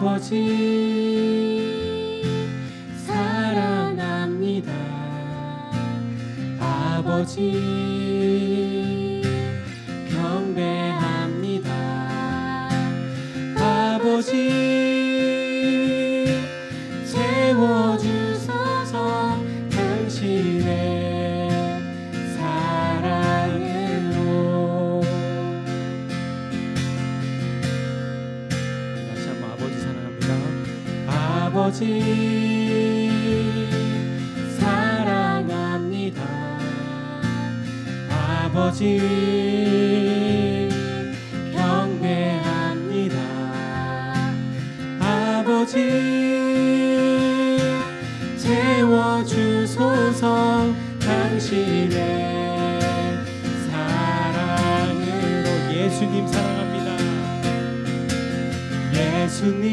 아버지 사랑합니다. 아버지 경배합니다. 아버지 채워주소서 당신의 사랑으로. 다시 한번 아버지 사랑합니다. 아버지 사랑합니다. 아버지 경배합니다. 아버지 채워주소서 당신의 사랑으로. 예수님 사랑합니다. 예수님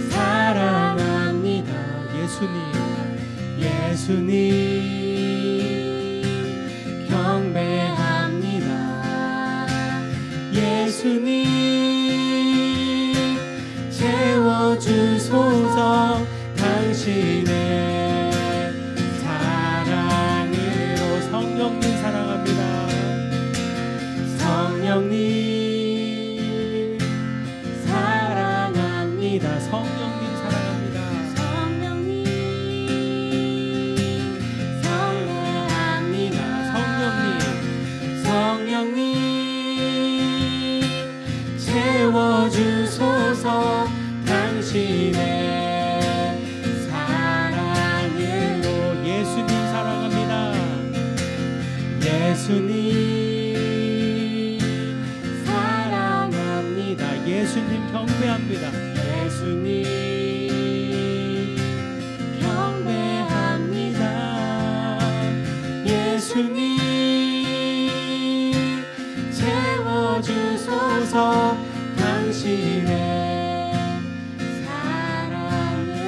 사랑합니다. 예수님 경배합니다. 예수님 채워주소서 당신의 사랑으로. 성령님 사랑합니다. 성령님 사랑합니다. 성령님 사랑합니다. 성령님 사랑합니다. 성령님 채워주소서 당신의 사랑으로. 예수님 사랑합니다. 예수님 사랑합니다. 예수님 경배합니다. 예수님 경배합니다. 예수님 채워주소서 당신의 사랑으로.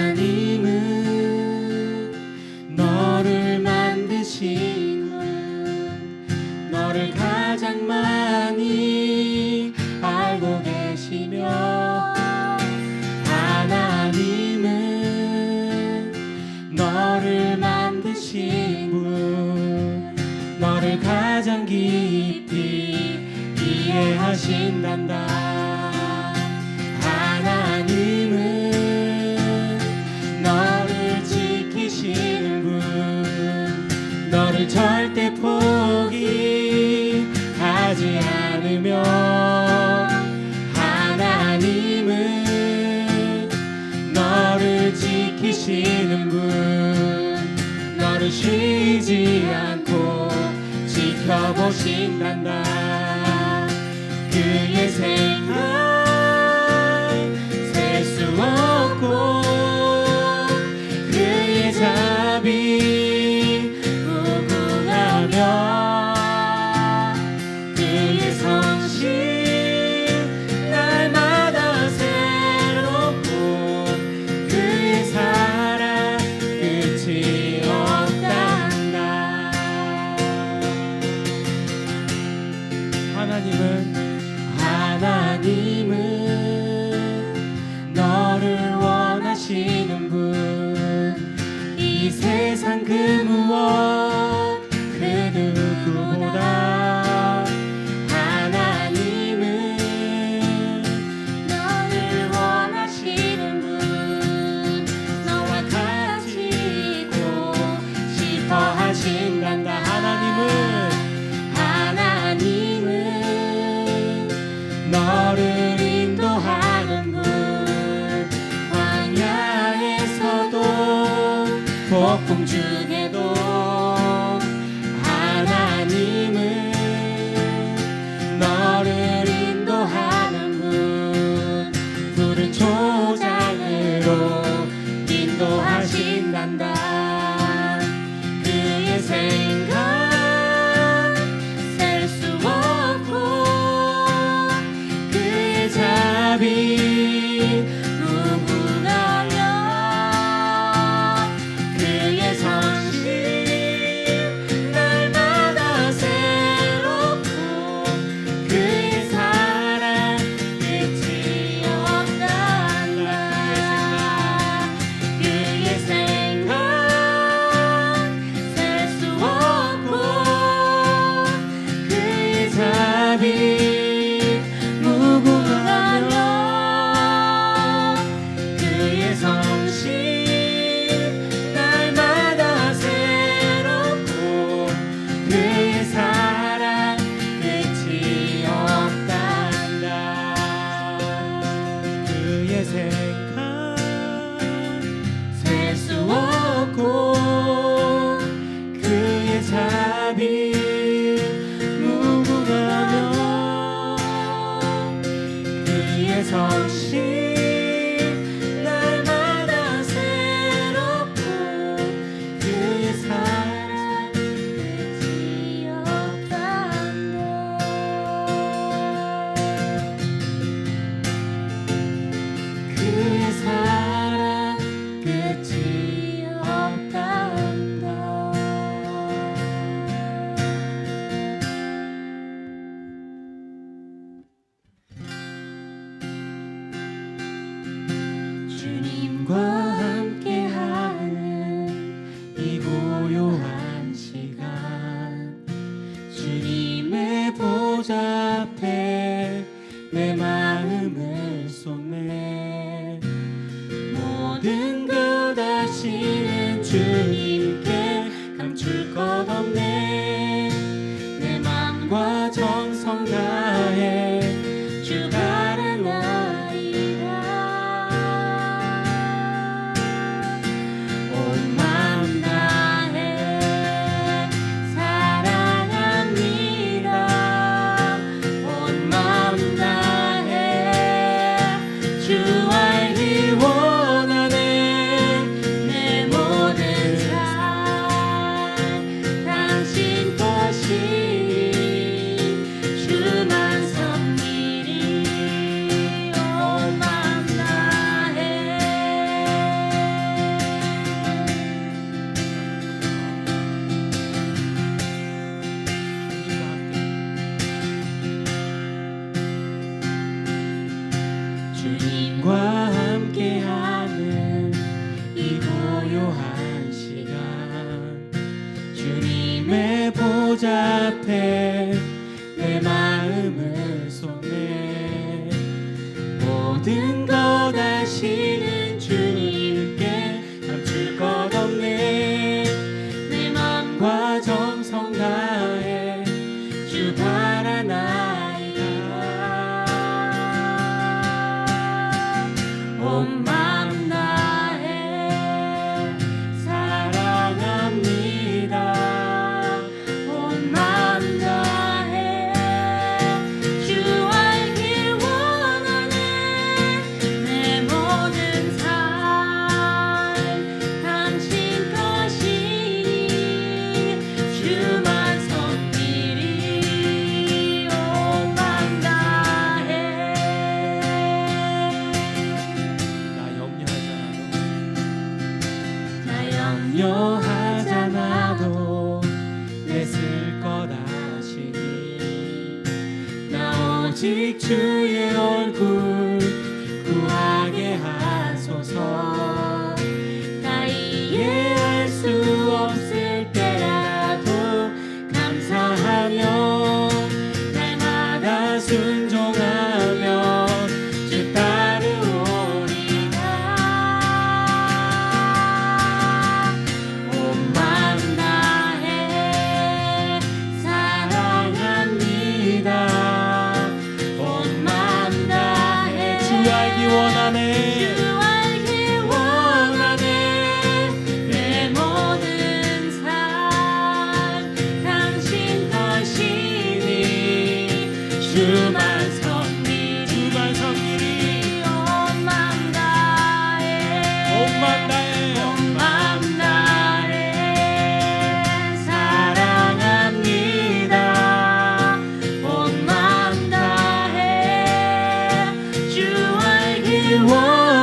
하나님은 너를 만드신 분, 너를 가장 많이 알고 계시며, 하나님은 너를 만드신 분, 너를 가장 깊이 이해하신단다. 하나님은 너를 지키시는 분, 너를 절대 포기하지 않으며, 하나님은 너를 지키시는 분, 너를 쉬지 않고 지켜보신단다. 그의 생각 셀 수 없고 그의 자비 무궁하며 그의 성실 날마다 새롭고 그의 사랑 끝이 없단다. 하나님은 너를 원하시는 분, 이 세상 그 무엇 그 누구보다. 하나님은 너를 원하시는 분, 너와 같이 있고 싶어 하신단다. 하나님은 너를 인도하는 분, 광야에서도 폭풍 중에도. 하나님은 너를 인도하는 분, 푸른 초장으로 인도하신단다. 자비 무궁하며 그의 성실 날마다 새롭고 그의 사랑 끝이 없단다. 그의 생각 셀 수 없고 그의 자비 무궁하며 그의 성실 날마다 새롭고 그의 사랑 끝이 없단다. 그의 사랑 끝이 없단다. 주님과 함께하는 이 고요한 시간 주님의 보좌 앞에 내 마음을 쏟네. 모든 것 아시는 주님께 감출 것 없네. 내 맘과 정성 다해 주 바라나이다. 온 마음 다해 사랑합니다. 온 마음 다해 주 알기 원하네. 내 모든 삶 당신 것이 주만 섬기리. 온 마음 다해 주님과 함께하는 이 고요한 시간 주님의 보좌 앞에 내 마음을 쏟네. 모든 것 아시는 주님께 감출 것 없네. 내 맘과 정성 다해 주 바라나이다. 온 마음 다해 사랑합니다. 온 마음 다해 주 알길 원하네. 내 모든 삶 당신 것이니 주만 섬기리. 온 마음 다해 나 염려하잖아도 내 쓸 것 아시니. 나 오직 주의 얼굴 구하게 하소서. 나 이해할 수 없을 때라도 감사하며 날마다 순종하며 주 따르오리라. 온 마음 다해 사랑합니다. 온 마음 다해 주 알기 원하네. 주 알기 원하네. 내 모든 삶 당신 것이니 주만 섬기리. 주만 섬기리. 온 마음 다해 온 마음 다해 온 마음 다해 사랑합니다. 온 마음 다해 주 알기 원하네.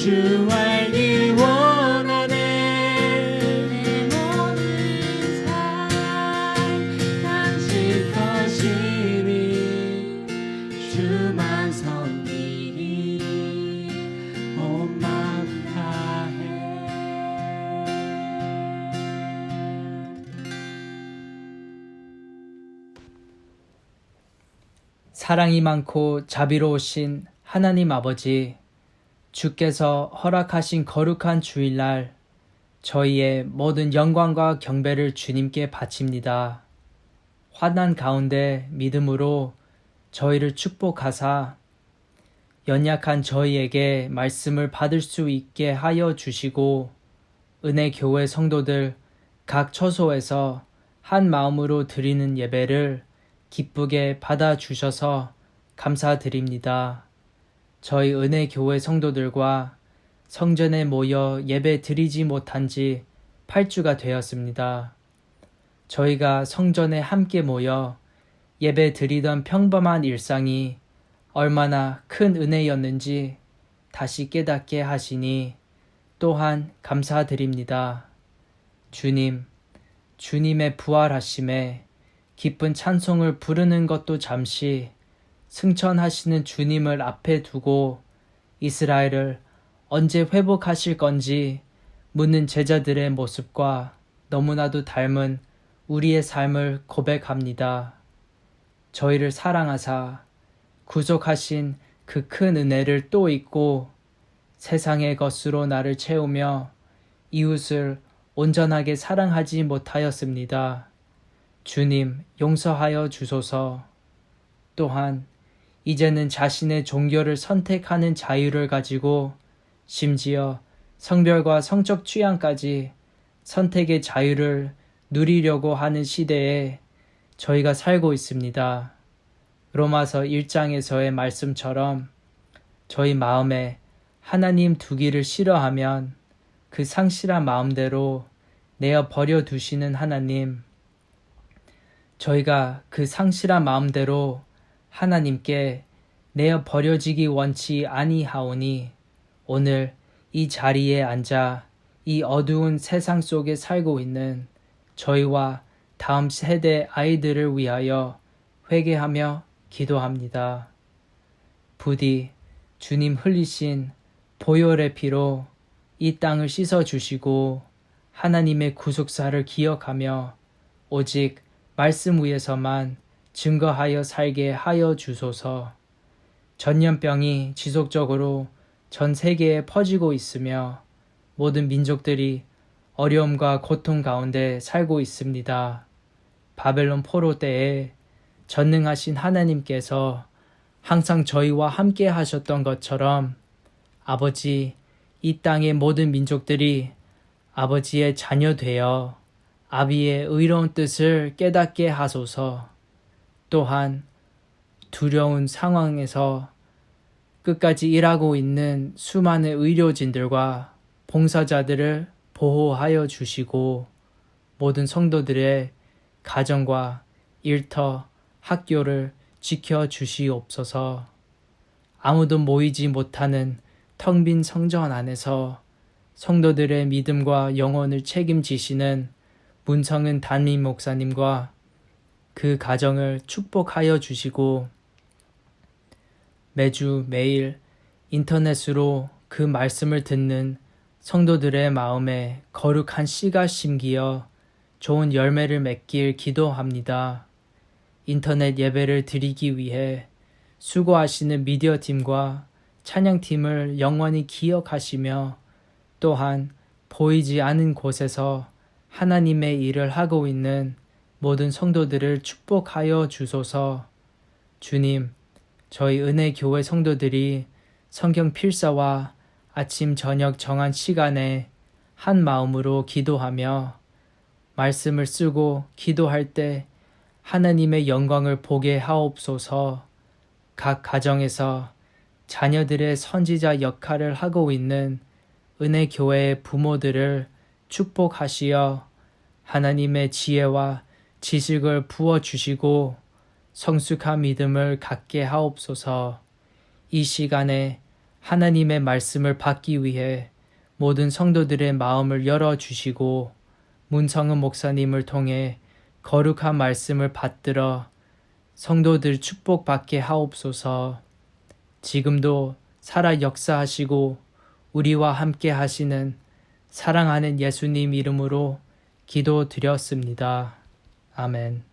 주 알기 원하네. 내 모든 삶 당신 것이니 주만 섬기리 온 마음 다해. 사랑이 많고 자비로우신 하나님 아버지, 주께서 허락하신 거룩한 주일날 저희의 모든 영광과 경배를 주님께 바칩니다. 환난 가운데 믿음으로 저희를 축복하사 연약한 저희에게 말씀을 받을 수 있게 하여 주시고 은혜교회 성도들 각 처소에서 한 마음으로 드리는 예배를 기쁘게 받아주셔서 감사드립니다. 저희 은혜교회 성도들과 성전에 모여 예배 드리지 못한 지 8주가 되었습니다. 저희가 성전에 함께 모여 예배 드리던 평범한 일상이 얼마나 큰 은혜였는지 다시 깨닫게 하시니 또한 감사드립니다. 주님, 주님의 부활하심에 기쁜 찬송을 부르는 것도 잠시 승천하시는 주님을 앞에 두고 이스라엘을 언제 회복하실 건지 묻는 제자들의 모습과 너무나도 닮은 우리의 삶을 고백합니다. 저희를 사랑하사 구속하신 그 큰 은혜를 또 잊고 세상의 것으로 나를 채우며 이웃을 온전하게 사랑하지 못하였습니다. 주님, 용서하여 주소서. 또한 이제는 자신의 종교를 선택하는 자유를 가지고 심지어 성별과 성적 취향까지 선택의 자유를 누리려고 하는 시대에 저희가 살고 있습니다. 로마서 1장에서의 말씀처럼 저희 마음에 하나님 두기를 싫어하면 그 상실한 마음대로 내어 버려 두시는 하나님, 저희가 그 상실한 마음대로 하나님께 내어 버려지기 원치 아니하오니 오늘 이 자리에 앉아 이 어두운 세상 속에 살고 있는 저희와 다음 세대 아이들을 위하여 회개하며 기도합니다. 부디 주님 흘리신 보혈의 피로 이 땅을 씻어주시고 하나님의 구속사를 기억하며 오직 말씀 위에서만 증거하여 살게 하여 주소서. 전염병이 지속적으로 전 세계에 퍼지고 있으며 모든 민족들이 어려움과 고통 가운데 살고 있습니다. 바벨론 포로 때에 전능하신 하나님께서 항상 저희와 함께 하셨던 것처럼 아버지, 이 땅의 모든 민족들이 아버지의 자녀 되어 아비의 의로운 뜻을 깨닫게 하소서. 또한 두려운 상황에서 끝까지 일하고 있는 수많은 의료진들과 봉사자들을 보호하여 주시고 모든 성도들의 가정과 일터, 학교를 지켜주시옵소서. 아무도 모이지 못하는 텅 빈 성전 안에서 성도들의 믿음과 영혼을 책임지시는 문성은 담임 목사님과 그 가정을 축복하여 주시고 매주 매일 인터넷으로 그 말씀을 듣는 성도들의 마음에 거룩한 씨가 심기어 좋은 열매를 맺길 기도합니다. 인터넷 예배를 드리기 위해 수고하시는 미디어팀과 찬양팀을 영원히 기억하시며 또한 보이지 않은 곳에서 하나님의 일을 하고 있는 모든 성도들을 축복하여 주소서. 주님, 저희 은혜교회 성도들이 성경 필사와 아침 저녁 정한 시간에 한 마음으로 기도하며 말씀을 쓰고 기도할 때 하나님의 영광을 보게 하옵소서. 각 가정에서 자녀들의 선지자 역할을 하고 있는 은혜교회의 부모들을 축복하시어 하나님의 지혜와 지식을 부어주시고 성숙한 믿음을 갖게 하옵소서. 이 시간에 하나님의 말씀을 받기 위해 모든 성도들의 마음을 열어주시고 문성은 목사님을 통해 거룩한 말씀을 받들어 성도들 축복받게 하옵소서. 지금도 살아 역사하시고 우리와 함께 하시는 사랑하는 예수님 이름으로 기도드렸습니다. 아멘.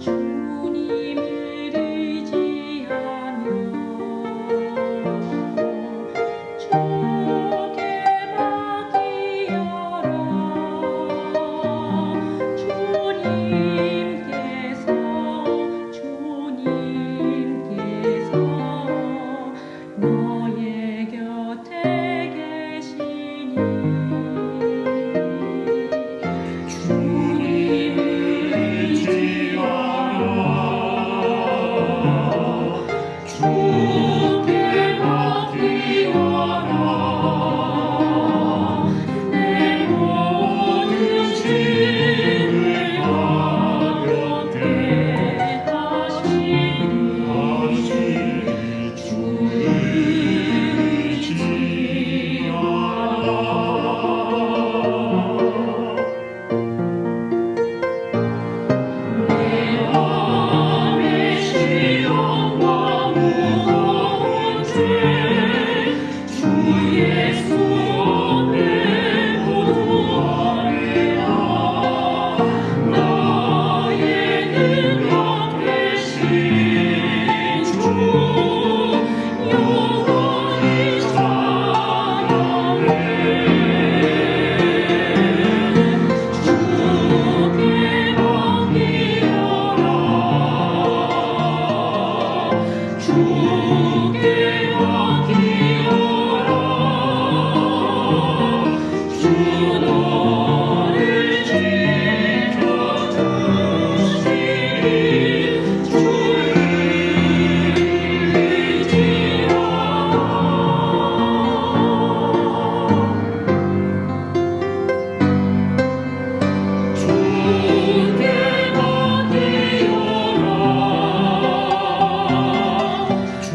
주님을 의지하며 주께 맡기어라. 주님께서 너의 곁에 계시니 주님을 주께 맡기어라. 내 모든 짐을 가볍게 하시니 주를 의지하라. 내 맘의 시험과 무거운 죄 주 예수 앞에 모두 아뢰라. 나의 능력 되신 주 영원히 찬양해. 주께 맡기어라. 주께 맡기어라. 주 너를 지켜주시니 주를 의지하라. 주께 맡기어라.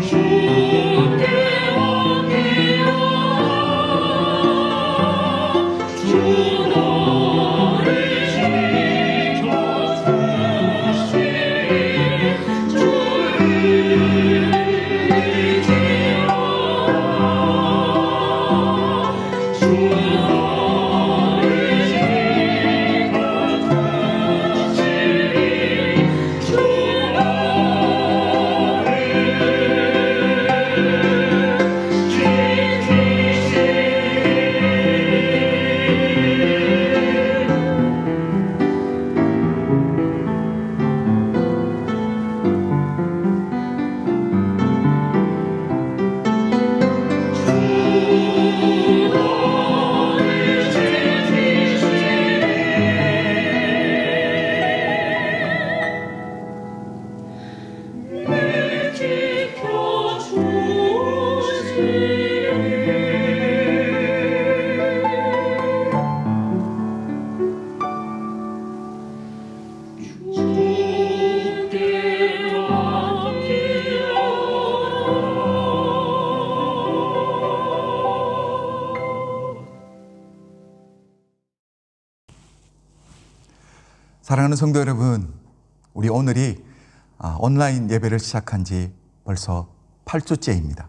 주께 맡기어라. 주 너를 지켜주시니 주를 의지하라. 주 너를 지켜주시니 주 사랑하는 성도 여러분, 우리 오늘이 온라인 예배를 시작한 지 벌써 8주째입니다.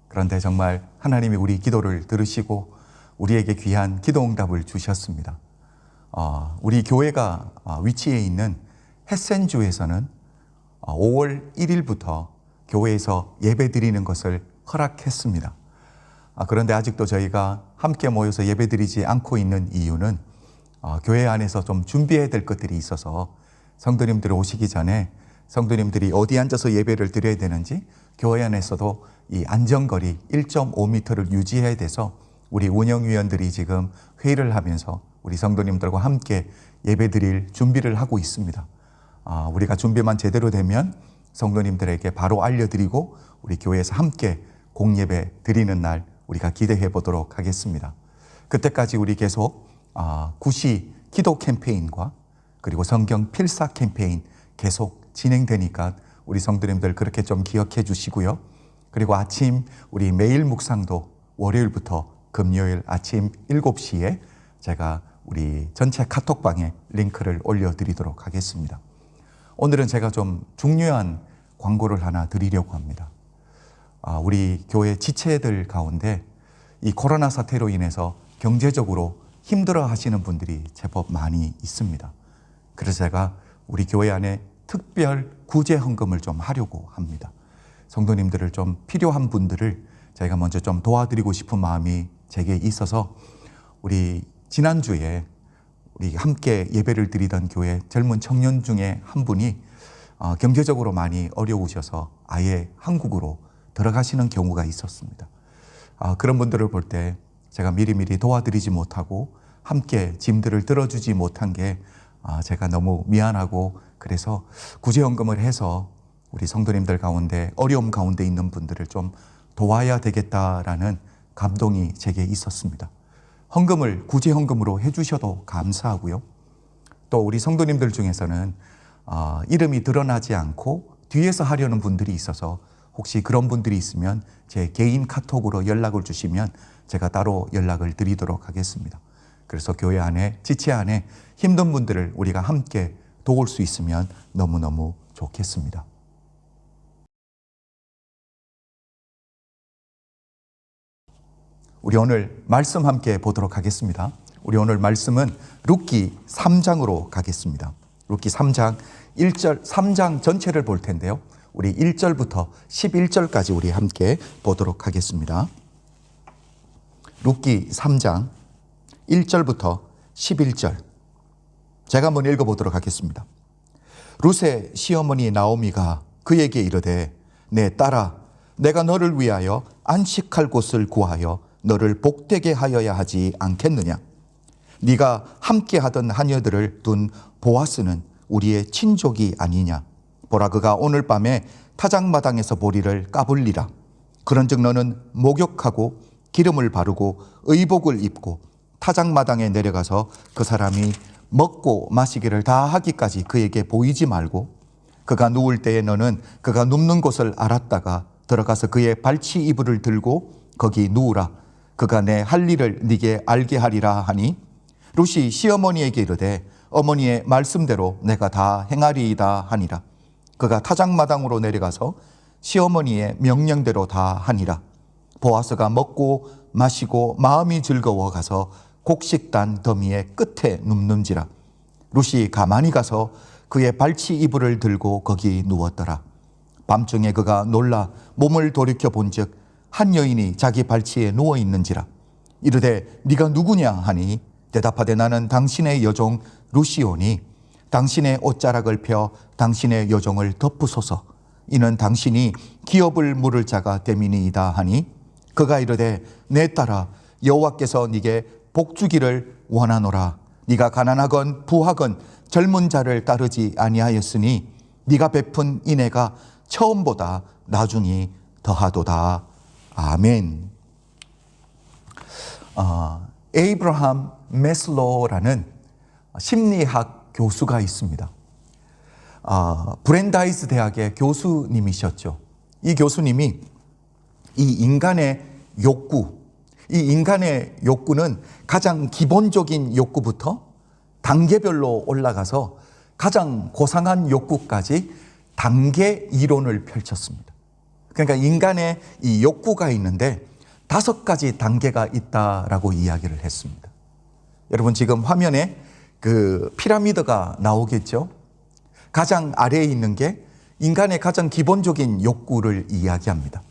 그런데 정말 하나님이 우리 기도를 들으시고 우리에게 귀한 기도 응답을 주셨습니다. 우리 교회가 위치해 있는 헤센주에서는 5월 1일부터 교회에서 예배 드리는 것을 허락했습니다. 그런데 아직도 저희가 함께 모여서 예배 드리지 않고 있는 이유는 교회 안에서 좀 준비해야 될 것들이 있어서 성도님들 오시기 전에 성도님들이 어디 앉아서 예배를 드려야 되는지 교회 안에서도 이 안전거리 1.5m를 유지해야 돼서 우리 운영위원들이 지금 회의를 하면서 우리 성도님들과 함께 예배 드릴 준비를 하고 있습니다. 우리가 준비만 제대로 되면 성도님들에게 바로 알려드리고 우리 교회에서 함께 공예배 드리는 날 우리가 기대해 보도록 하겠습니다. 그때까지 우리 계속 구시 기도 캠페인과 그리고 성경 필사 캠페인 계속 진행되니까 우리 성도님들 그렇게 좀 기억해 주시고요. 그리고 아침 우리 매일 묵상도 월요일부터 금요일 아침 7시에 제가 우리 전체 카톡방에 링크를 올려드리도록 하겠습니다. 오늘은 제가 좀 중요한 광고를 하나 드리려고 합니다. 우리 교회 지체들 가운데 이 코로나 사태로 인해서 경제적으로 힘들어 하시는 분들이 제법 많이 있습니다. 그래서 제가 우리 교회 안에 특별 구제 헌금을 좀 하려고 합니다. 성도님들을 좀 필요한 분들을 저희가 먼저 좀 도와드리고 싶은 마음이 제게 있어서 우리 지난주에 우리 함께 예배를 드리던 교회 젊은 청년 중에 한 분이 경제적으로 많이 어려우셔서 아예 한국으로 들어가시는 경우가 있었습니다. 그런 분들을 볼 때 제가 미리미리 도와드리지 못하고 함께 짐들을 들어주지 못한 게 제가 너무 미안하고 그래서 구제헌금을 해서 우리 성도님들 가운데 어려움 가운데 있는 분들을 좀 도와야 되겠다라는 감동이 제게 있었습니다. 헌금을 구제헌금으로 해주셔도 감사하고요. 또 우리 성도님들 중에서는 이름이 드러나지 않고 뒤에서 하려는 분들이 있어서 혹시 그런 분들이 있으면 제 개인 카톡으로 연락을 주시면 제가 따로 연락을 드리도록 하겠습니다. 그래서 교회 안에, 지체 안에 힘든 분들을 우리가 함께 도울 수 있으면 너무너무 좋겠습니다. 우리 오늘 말씀 함께 보도록 하겠습니다. 우리 오늘 말씀은 룻기 3장으로 가겠습니다. 룻기 3장 1절, 3장 전체를 볼 텐데요. 우리 1절부터 11절까지 우리 함께 보도록 하겠습니다. 룻기 3장 1절부터 11절 제가 한번 읽어보도록 하겠습니다. 룻의 시어머니 나오미가 그에게 이르되 내 딸아 내가 너를 위하여 안식할 곳을 구하여 너를 복되게 하여야 하지 않겠느냐. 네가 함께 하던 하녀들을 둔 보아스는 우리의 친족이 아니냐. 보라 그가 오늘 밤에 타작마당에서 보리를 까불리라. 그런즉 너는 목욕하고 기름을 바르고 의복을 입고 타작마당에 내려가서 그 사람이 먹고 마시기를 다 하기까지 그에게 보이지 말고 그가 누울 때에 너는 그가 눕는 곳을 알았다가 들어가서 그의 발치 이불을 들고 거기 누우라. 그가 내 할 일을 네게 알게 하리라 하니 룻이 시어머니에게 이르되 어머니의 말씀대로 내가 다 행하리이다 하니라. 그가 타작마당으로 내려가서 시어머니의 명령대로 다 하니라. 보아스가 먹고 마시고 마음이 즐거워 가서 곡식단 더미의 끝에 눕는지라. 룻이 가만히 가서 그의 발치 이불을 들고 거기 누웠더라. 밤중에 그가 놀라 몸을 돌이켜 본즉 한 여인이 자기 발치에 누워 있는지라. 이르되 네가 누구냐 하니 대답하되 나는 당신의 여종 룻이오니 당신의 옷자락을 펴 당신의 여종을 덮으소서. 이는 당신이 기업을 물을 자가 됨이니이다 하니 그가 이르되 내 딸아 여호와께서 네게 복주기를 원하노라. 네가 가난하건 부하건 젊은 자를 따르지 아니하였으니 네가 베푼 인애가 처음보다 나중이 더하도다. 아멘. 에이브러함 메슬로라는 심리학 교수가 있습니다. 브랜다이스 대학의 교수님이셨죠. 이 교수님이 이 인간의 욕구는 가장 기본적인 욕구부터 단계별로 올라가서 가장 고상한 욕구까지 단계 이론을 펼쳤습니다. 그러니까 인간의 이 욕구가 있는데 5가지 단계가 있다라고 이야기를 했습니다. 여러분 지금 화면에 그 피라미드가 나오겠죠? 가장 아래에 있는 게 인간의 가장 기본적인 욕구를 이야기합니다.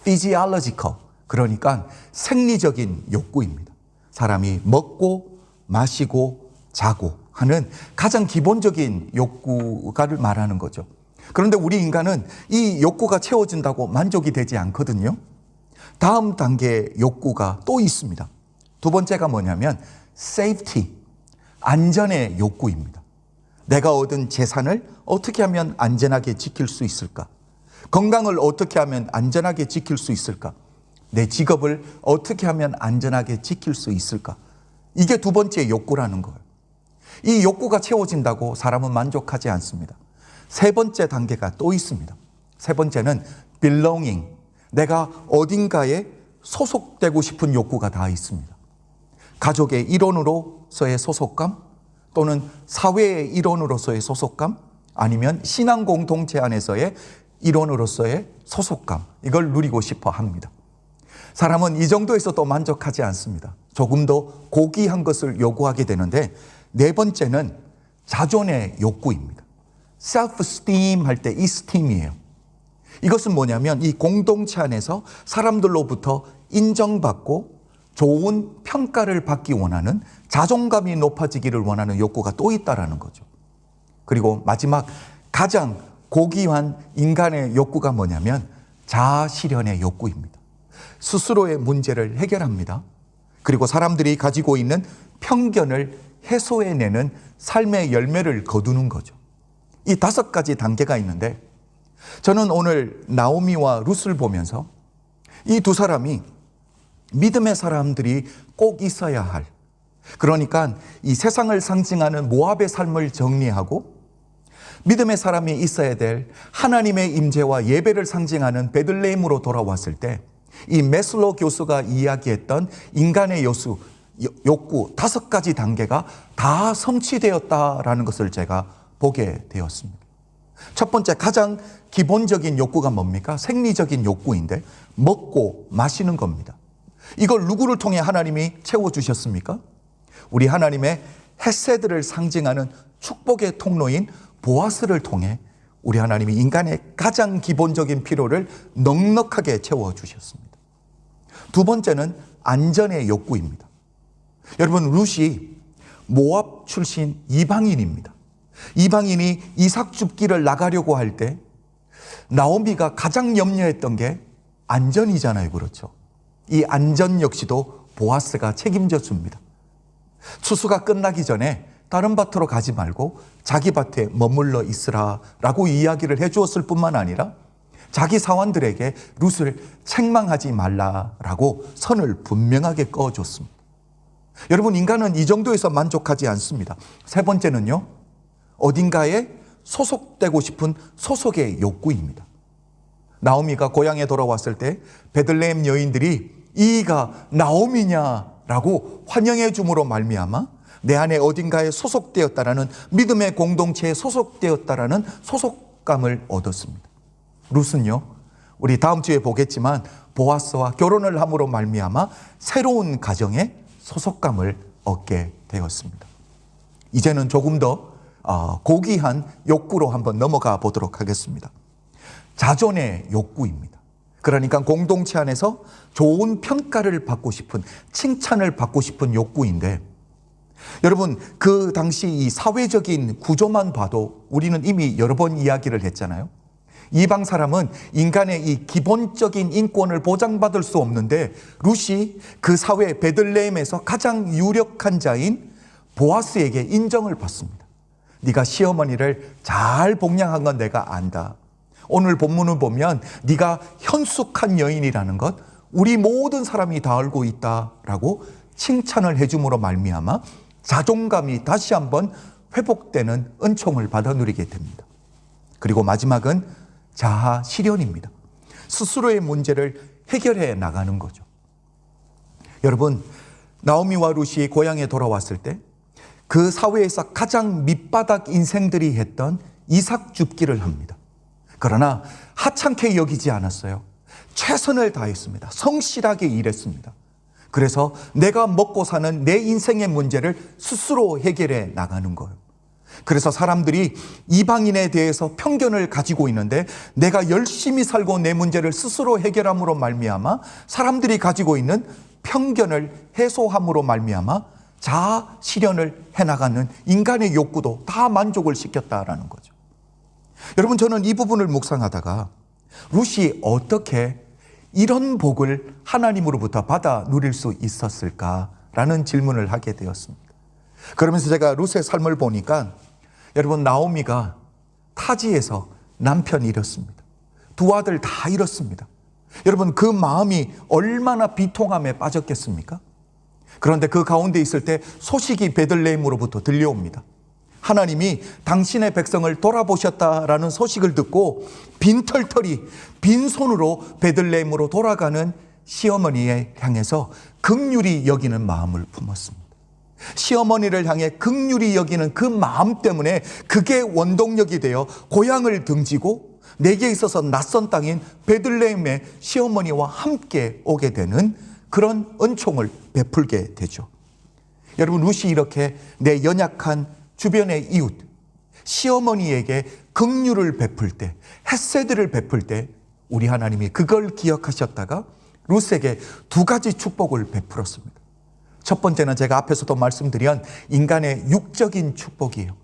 physiological, 그러니까 생리적인 욕구입니다. 사람이 먹고 마시고 자고 하는 가장 기본적인 욕구를 말하는 거죠. 그런데 우리 인간은 이 욕구가 채워진다고 만족이 되지 않거든요. 다음 단계의 욕구가 또 있습니다. 두 번째가 뭐냐면 safety, 안전의 욕구입니다. 내가 얻은 재산을 어떻게 하면 안전하게 지킬 수 있을까? 건강을 어떻게 하면 안전하게 지킬 수 있을까? 내 직업을 어떻게 하면 안전하게 지킬 수 있을까? 이게 두 번째 욕구라는 거예요. 이 욕구가 채워진다고 사람은 만족하지 않습니다. 세 번째 단계가 또 있습니다. 세 번째는 belonging, 내가 어딘가에 소속되고 싶은 욕구가 다 있습니다. 가족의 일원으로서의 소속감, 또는 사회의 일원으로서의 소속감, 아니면 신앙 공동체 안에서의 일원으로서의 소속감, 이걸 누리고 싶어 합니다. 사람은 이 정도에서도 만족하지 않습니다. 조금 더 고귀한 것을 요구하게 되는데, 네 번째는 자존의 욕구입니다. self-esteem 할 때 esteem이에요. 이것은 뭐냐면 이 공동체 안에서 사람들로부터 인정받고 좋은 평가를 받기 원하는, 자존감이 높아지기를 원하는 욕구가 또 있다라는 거죠. 그리고 마지막 가장 고귀한 인간의 욕구가 뭐냐면 자아 실현의 욕구입니다. 스스로의 문제를 해결합니다. 그리고 사람들이 가지고 있는 편견을 해소해내는 삶의 열매를 거두는 거죠. 이 5가지 단계가 있는데, 저는 오늘 나오미와 룻을 보면서 이 두 사람이 믿음의 사람들이 꼭 있어야 할, 그러니까 이 세상을 상징하는 모압의 삶을 정리하고 믿음의 사람이 있어야 될 하나님의 임재와 예배를 상징하는 베들레헴으로 돌아왔을 때 이 메슬로 교수가 이야기했던 인간의 욕구 5가지 단계가 다 성취되었다라는 것을 제가 보게 되었습니다. 첫 번째, 가장 기본적인 욕구가 뭡니까? 생리적인 욕구인데 먹고 마시는 겁니다. 이걸 누구를 통해 하나님이 채워주셨습니까? 우리 하나님의 헤세드를 상징하는 축복의 통로인 보아스를 통해 우리 하나님이 인간의 가장 기본적인 필요를 넉넉하게 채워주셨습니다. 두 번째는 안전의 욕구입니다. 여러분, 룻이 모압 출신 이방인입니다. 이방인이 이삭 줍기를 나가려고 할 때 나오미가 가장 염려했던 게 안전이잖아요. 그렇죠? 이 안전 역시도 보아스가 책임져 줍니다. 추수가 끝나기 전에 다른 밭으로 가지 말고 자기 밭에 머물러 있으라라고 이야기를 해주었을 뿐만 아니라 자기 사원들에게 룻을 책망하지 말라라고 선을 분명하게 그어줬습니다. 여러분, 인간은 이 정도에서 만족하지 않습니다. 세 번째는요, 어딘가에 소속되고 싶은 소속의 욕구입니다. 나오미가 고향에 돌아왔을 때 베들레헴 여인들이 이가 나오미냐라고 환영해 줌으로 말미암아 내 안에 어딘가에 소속되었다라는, 믿음의 공동체에 소속되었다라는 소속감을 얻었습니다. 룻은요, 우리 다음 주에 보겠지만 보아스와 결혼을 함으로 말미암아 새로운 가정에 소속감을 얻게 되었습니다. 이제는 조금 더 고귀한 욕구로 한번 넘어가 보도록 하겠습니다. 자존의 욕구입니다. 그러니까 공동체 안에서 좋은 평가를 받고 싶은, 칭찬을 받고 싶은 욕구인데, 여러분, 그 당시 이 사회적인 구조만 봐도 우리는 이미 여러 번 이야기를 했잖아요. 이방 사람은 인간의 이 기본적인 인권을 보장받을 수 없는데 룻이 그 사회 베들레헴에서 가장 유력한 자인 보아스에게 인정을 받습니다. 네가 시어머니를 잘 복양한 건 내가 안다. 오늘 본문을 보면 네가 현숙한 여인이라는 것 우리 모든 사람이 다 알고 있다라고 칭찬을 해줌으로 말미암아 자존감이 다시 한번 회복되는 은총을 받아 누리게 됩니다. 그리고 마지막은 자아 실현입니다. 스스로의 문제를 해결해 나가는 거죠. 여러분, 나오미와 룻이 고향에 돌아왔을 때 그 사회에서 가장 밑바닥 인생들이 했던 이삭 줍기를 합니다. 그러나 하찮게 여기지 않았어요. 최선을 다했습니다. 성실하게 일했습니다. 그래서 내가 먹고 사는 내 인생의 문제를 스스로 해결해 나가는 거예요. 그래서 사람들이 이방인에 대해서 편견을 가지고 있는데 내가 열심히 살고 내 문제를 스스로 해결함으로 말미암아 사람들이 가지고 있는 편견을 해소함으로 말미암아 자아 실현을 해나가는 인간의 욕구도 다 만족을 시켰다라는 거죠. 여러분, 저는 이 부분을 묵상하다가 룻이 어떻게 이런 복을 하나님으로부터 받아 누릴 수 있었을까라는 질문을 하게 되었습니다. 그러면서 제가 룻의 삶을 보니까 여러분, 나오미가 타지에서 남편 잃었습니다. 두 아들 다 잃었습니다. 여러분, 그 마음이 얼마나 비통함에 빠졌겠습니까? 그런데 그 가운데 있을 때 소식이 베들레헴으로부터 들려옵니다. 하나님이 당신의 백성을 돌아보셨다라는 소식을 듣고 빈털터리 빈손으로 베들레헴으로 돌아가는 시어머니에 향해서 긍휼히 여기는 마음을 품었습니다. 시어머니를 향해 긍휼히 여기는 그 마음 때문에 그게 원동력이 되어 고향을 등지고 내게 있어서 낯선 땅인 베들레헴의 시어머니와 함께 오게 되는 그런 은총을 베풀게 되죠. 여러분, 룻이 이렇게 내 연약한 주변의 이웃, 시어머니에게 긍휼을 베풀 때, 헷세드를 베풀 때 우리 하나님이 그걸 기억하셨다가 룻에게 두 가지 축복을 베풀었습니다. 첫 번째는 제가 앞에서도 말씀드린 인간의 육적인 축복이에요.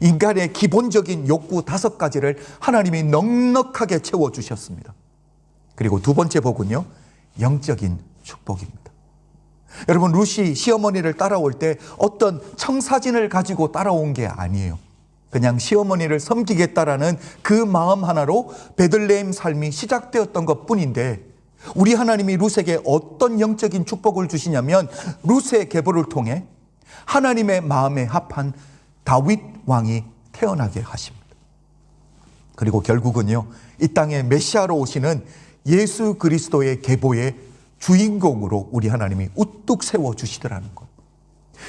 인간의 기본적인 욕구 5가지를 하나님이 넉넉하게 채워주셨습니다. 그리고 두 번째 복은요, 영적인 축복입니다. 여러분, 룻이 시어머니를 따라올 때 어떤 청사진을 가지고 따라온 게 아니에요. 그냥 시어머니를 섬기겠다라는 그 마음 하나로 베들레헴 삶이 시작되었던 것 뿐인데, 우리 하나님이 룻에게 어떤 영적인 축복을 주시냐면 룻의 계보를 통해 하나님의 마음에 합한 다윗 왕이 태어나게 하십니다. 그리고 결국은요, 이 땅에 메시아로 오시는 예수 그리스도의 계보의 주인공으로 우리 하나님이 우뚝 세워주시더라는 것.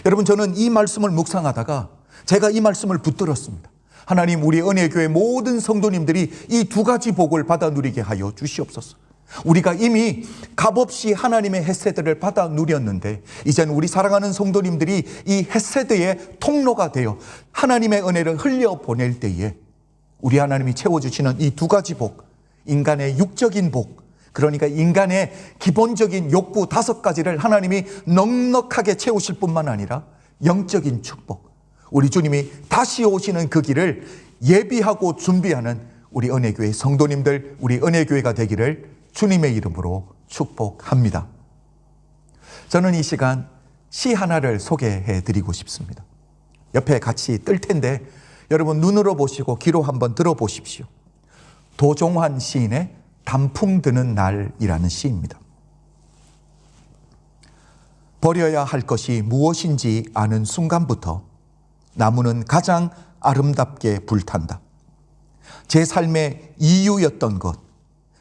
여러분, 저는 이 말씀을 묵상하다가 제가 이 말씀을 붙들었습니다. 하나님, 우리 은혜교회 모든 성도님들이 이 두 가지 복을 받아 누리게 하여 주시옵소서. 우리가 이미 값없이 하나님의 헷세드를 받아 누렸는데 이제는 우리 사랑하는 성도님들이 이 헷세드의 통로가 되어 하나님의 은혜를 흘려보낼 때에 우리 하나님이 채워주시는 이 두 가지 복, 인간의 육적인 복, 그러니까 인간의 기본적인 욕구 5가지를 하나님이 넉넉하게 채우실 뿐만 아니라 영적인 축복, 우리 주님이 다시 오시는 그 길을 예비하고 준비하는 우리 은혜교회 성도님들, 우리 은혜교회가 되기를 주님의 이름으로 축복합니다. 저는 이 시간 시 하나를 소개해 드리고 싶습니다. 옆에 같이 뜰 텐데 여러분 눈으로 보시고 귀로 한번 들어보십시오. 도종환 시인의 단풍 드는 날이라는 시입니다. 버려야 할 것이 무엇인지 아는 순간부터 나무는 가장 아름답게 불탄다. 제 삶의 이유였던 것,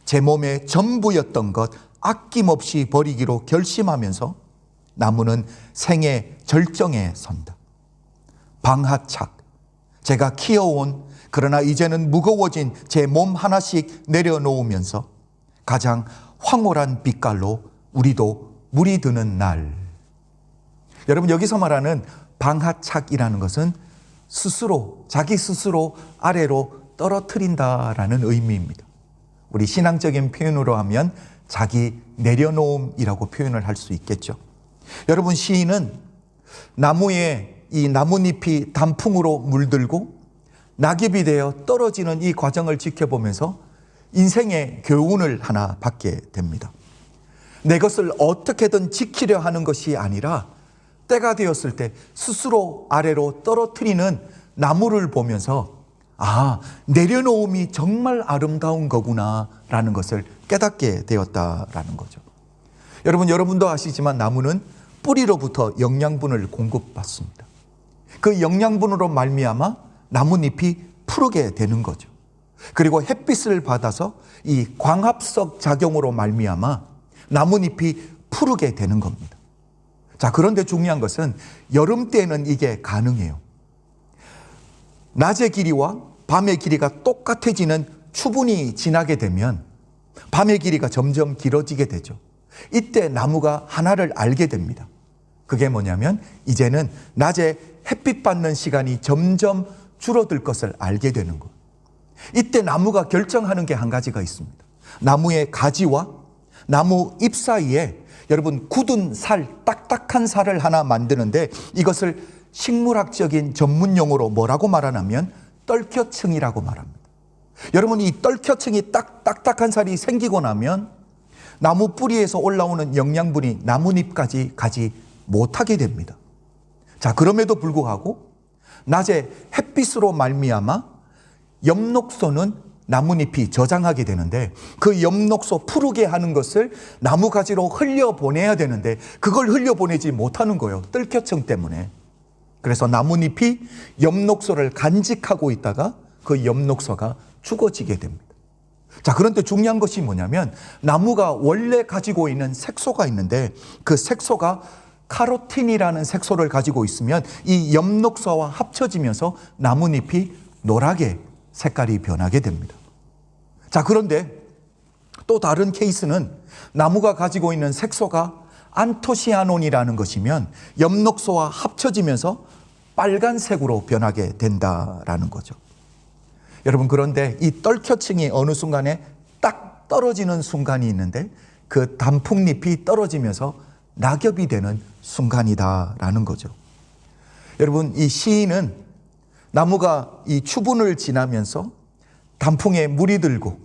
제 몸의 전부였던 것 아낌없이 버리기로 결심하면서 나무는 생의 절정에 선다. 방하착, 제가 키워온 그러나 이제는 무거워진 제 몸 하나씩 내려놓으면서 가장 황홀한 빛깔로 우리도 물이 드는 날. 여러분, 여기서 말하는 방하착이라는 것은 스스로, 자기 스스로 아래로 떨어뜨린다라는 의미입니다. 우리 신앙적인 표현으로 하면 자기 내려놓음이라고 표현을 할 수 있겠죠. 여러분, 시인은 나무에 이 나뭇잎이 단풍으로 물들고 낙엽이 되어 떨어지는 이 과정을 지켜보면서 인생의 교훈을 하나 받게 됩니다. 내 것을 어떻게든 지키려 하는 것이 아니라 때가 되었을 때 스스로 아래로 떨어뜨리는 나무를 보면서 내려놓음이 정말 아름다운 거구나 라는 것을 깨닫게 되었다라는 거죠. 여러분도 아시지만 나무는 뿌리로부터 영양분을 공급받습니다. 그 영양분으로 말미암아 나뭇잎이 푸르게 되는 거죠. 그리고 햇빛을 받아서 이 광합성 작용으로 말미암아 나뭇잎이 푸르게 되는 겁니다. 자, 그런데 중요한 것은 여름 때는 이게 가능해요. 낮의 길이와 밤의 길이가 똑같아지는 추분이 지나게 되면 밤의 길이가 점점 길어지게 되죠. 이때 나무가 하나를 알게 됩니다. 그게 뭐냐면 이제는 낮에 햇빛 받는 시간이 점점 줄어들 것을 알게 되는 것. 이때 나무가 결정하는 게 한 가지가 있습니다. 나무의 가지와 나무 잎 사이에 여러분 굳은 살, 딱딱한 살을 하나 만드는데 이것을 식물학적인 전문 용어로 뭐라고 말하냐면 떨켜층이라고 말합니다. 여러분 이 떨켜층이 딱딱한 살이 생기고 나면 나무 뿌리에서 올라오는 영양분이 나뭇잎까지 가지 못하게 됩니다. 자, 그럼에도 불구하고 낮에 햇빛으로 말미암아 엽록소는 나뭇잎이 저장하게 되는데 그 엽록소 푸르게 하는 것을 나무가지로 흘려보내야 되는데 그걸 흘려보내지 못하는 거예요. 떨켜층 때문에. 그래서 나뭇잎이 엽록소를 간직하고 있다가 그 엽록소가 죽어지게 됩니다. 자, 그런데 중요한 것이 뭐냐면 나무가 원래 가지고 있는 색소가 있는데 그 색소가 카로틴이라는 색소를 가지고 있으면 이 엽록소와 합쳐지면서 나뭇잎이 노랗게 색깔이 변하게 됩니다. 자, 그런데 또 다른 케이스는 나무가 가지고 있는 색소가 안토시아논이라는 것이면 엽록소와 합쳐지면서 빨간색으로 변하게 된다라는 거죠. 여러분, 그런데 이 떨켜층이 어느 순간에 딱 떨어지는 순간이 있는데 그 단풍잎이 떨어지면서 낙엽이 되는 순간이다라는 거죠. 여러분, 이 시인은 나무가 이 추분을 지나면서 단풍에 물이 들고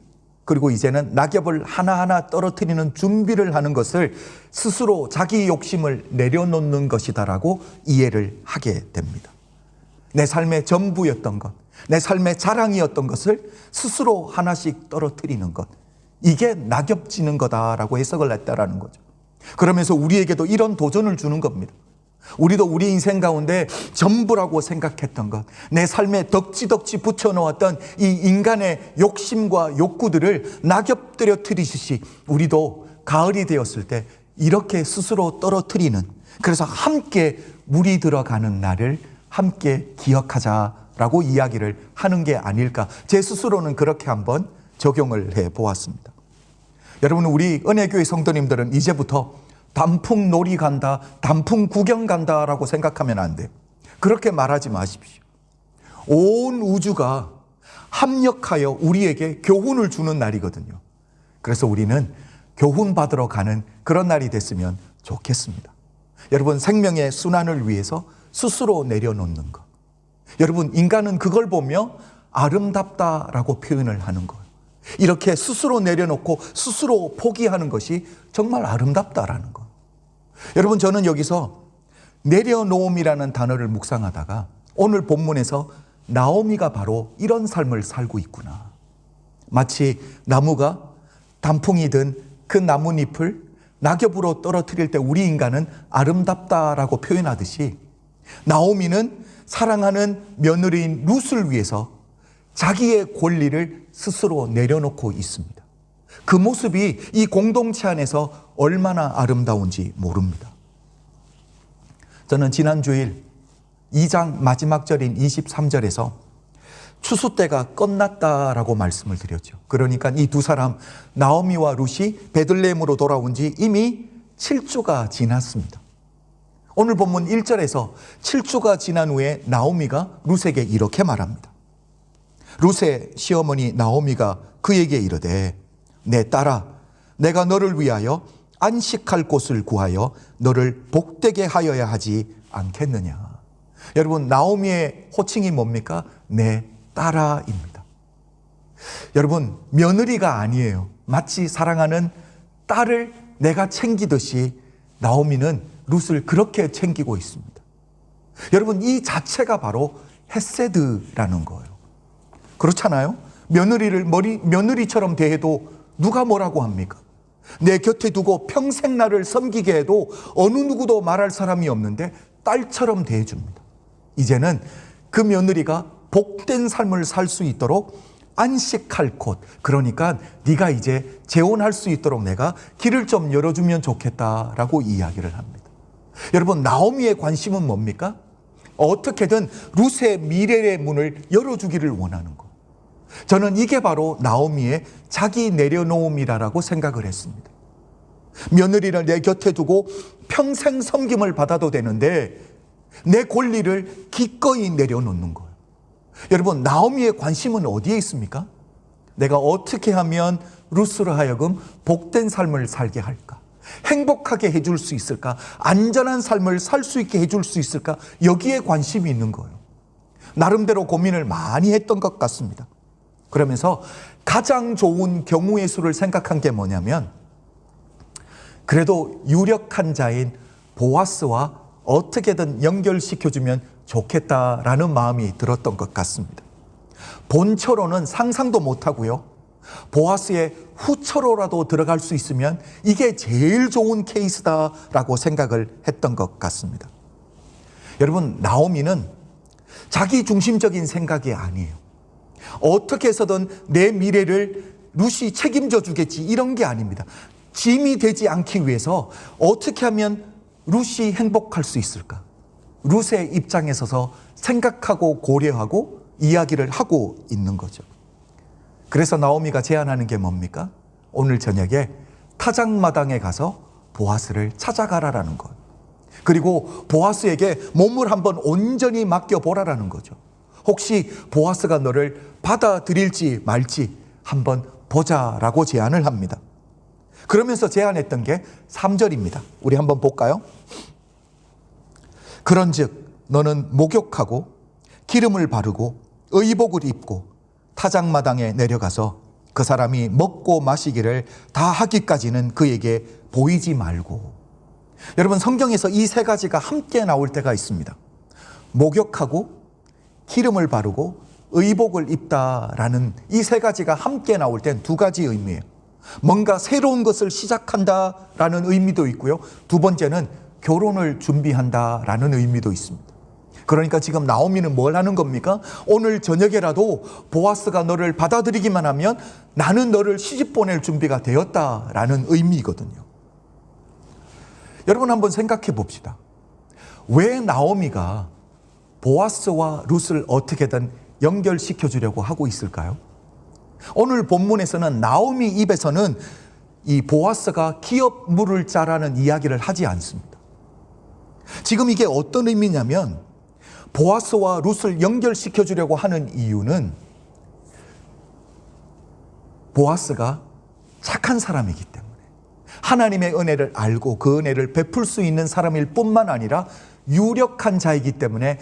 그리고 이제는 낙엽을 하나하나 떨어뜨리는 준비를 하는 것을 스스로 자기 욕심을 내려놓는 것이다라고 이해를 하게 됩니다. 내 삶의 전부였던 것, 내 삶의 자랑이었던 것을 스스로 하나씩 떨어뜨리는 것, 이게 낙엽 지는 거다라고 해석을 했다라는 거죠. 그러면서 우리에게도 이런 도전을 주는 겁니다. 우리도 우리 인생 가운데 전부라고 생각했던 것, 내 삶에 덕지덕지 붙여놓았던 이 인간의 욕심과 욕구들을 낙엽 떨어뜨리듯이 우리도 가을이 되었을 때 이렇게 스스로 떨어뜨리는, 그래서 함께 물이 들어가는 날을 함께 기억하자라고 이야기를 하는 게 아닐까, 제 스스로는 그렇게 한번 적용을 해 보았습니다. 여러분, 우리 은혜교회 성도님들은 이제부터 단풍 놀이 간다, 단풍 구경 간다라고 생각하면 안 돼요. 그렇게 말하지 마십시오. 온 우주가 합력하여 우리에게 교훈을 주는 날이거든요. 그래서 우리는 교훈 받으러 가는 그런 날이 됐으면 좋겠습니다. 여러분, 생명의 순환을 위해서 스스로 내려놓는 것. 여러분, 인간은 그걸 보며 아름답다라고 표현을 하는 거예요. 이렇게 스스로 내려놓고 스스로 포기하는 것이 정말 아름답다라는 것. 여러분, 저는 여기서 내려놓음이라는 단어를 묵상하다가 오늘 본문에서 나오미가 바로 이런 삶을 살고 있구나. 마치 나무가 단풍이 든 그 나뭇잎을 낙엽으로 떨어뜨릴 때 우리 인간은 아름답다라고 표현하듯이 나오미는 사랑하는 며느리인 룻을 위해서 자기의 권리를 스스로 내려놓고 있습니다. 그 모습이 이 공동체 안에서 얼마나 아름다운지 모릅니다. 저는 지난 주일 2장 마지막 절인 23절에서 추수 때가 끝났다라고 말씀을 드렸죠. 그러니까 이 두 사람 나오미와 룻이 베들레헴으로 돌아온 지 이미 7주가 지났습니다. 오늘 본문 1절에서 7주가 지난 후에 나오미가 룻에게 이렇게 말합니다. 룻의 시어머니 나오미가 그에게 이르되 내 딸아, 내가 너를 위하여 안식할 곳을 구하여 너를 복되게 하여야 하지 않겠느냐. 여러분, 나오미의 호칭이 뭡니까? 내 딸아입니다. 여러분, 며느리가 아니에요. 마치 사랑하는 딸을 내가 챙기듯이 나오미는 룻을 그렇게 챙기고 있습니다. 여러분, 이 자체가 바로 헤세드라는 거예요. 그렇잖아요? 며느리를 며느리처럼 대해도 누가 뭐라고 합니까? 내 곁에 두고 평생 나를 섬기게 해도 어느 누구도 말할 사람이 없는데 딸처럼 대해줍니다. 이제는 그 며느리가 복된 삶을 살 수 있도록 안식할 곳, 그러니까 네가 이제 재혼할 수 있도록 내가 길을 좀 열어주면 좋겠다라고 이야기를 합니다. 여러분, 나오미의 관심은 뭡니까? 어떻게든 룻의 미래의 문을 열어주기를 원하는 것. 저는 이게 바로 나오미의 자기 내려놓음이라고 생각을 했습니다. 며느리를 내 곁에 두고 평생 섬김을 받아도 되는데 내 권리를 기꺼이 내려놓는 거예요. 여러분, 나오미의 관심은 어디에 있습니까? 내가 어떻게 하면 루스로 하여금 복된 삶을 살게 할까? 행복하게 해줄 수 있을까? 안전한 삶을 살 수 있게 해줄 수 있을까? 여기에 관심이 있는 거예요. 나름대로 고민을 많이 했던 것 같습니다. 그러면서 가장 좋은 경우의 수를 생각한 게 뭐냐면, 그래도 유력한 자인 보아스와 어떻게든 연결시켜주면 좋겠다라는 마음이 들었던 것 같습니다. 본처로는 상상도 못하고요, 보아스의 후처로라도 들어갈 수 있으면 이게 제일 좋은 케이스다라고 생각을 했던 것 같습니다. 여러분, 나오미는 자기 중심적인 생각이 아니에요. 어떻게 해서든 내 미래를 룻이 책임져 주겠지, 이런 게 아닙니다. 짐이 되지 않기 위해서 어떻게 하면 룻이 행복할 수 있을까? 룻의 입장에 서서 생각하고 고려하고 이야기를 하고 있는 거죠. 그래서 나오미가 제안하는 게 뭡니까? 오늘 저녁에 타작마당에 가서 보아스를 찾아가라라는 것. 그리고 보아스에게 몸을 한번 온전히 맡겨보라라는 거죠. 혹시 보아스가 너를 받아들일지 말지 한번 보자라고 제안을 합니다. 그러면서 제안했던 게 3절입니다. 우리 한번 볼까요? 그런즉 너는 목욕하고 기름을 바르고 의복을 입고 타작마당에 내려가서 그 사람이 먹고 마시기를 다 하기까지는 그에게 보이지 말고. 여러분, 성경에서 이 세 가지가 함께 나올 때가 있습니다. 목욕하고 기름을 바르고 의복을 입다라는 이 세 가지가 함께 나올 땐 두 가지 의미예요. 뭔가 새로운 것을 시작한다라는 의미도 있고요, 두 번째는 결혼을 준비한다라는 의미도 있습니다. 그러니까 지금 나오미는 뭘 하는 겁니까? 오늘 저녁에라도 보아스가 너를 받아들이기만 하면 나는 너를 시집 보낼 준비가 되었다라는 의미거든요. 여러분, 한번 생각해 봅시다. 왜 나오미가 보아스와 룻을 어떻게든 연결시켜 주려고 하고 있을까요? 오늘 본문에서는 나오미 입에서는 이 보아스가 기업 물을 자라는 이야기를 하지 않습니다. 지금 이게 어떤 의미냐면, 보아스와 룻을 연결시켜 주려고 하는 이유는 보아스가 착한 사람이기 때문에, 하나님의 은혜를 알고 그 은혜를 베풀 수 있는 사람일 뿐만 아니라 유력한 자이기 때문에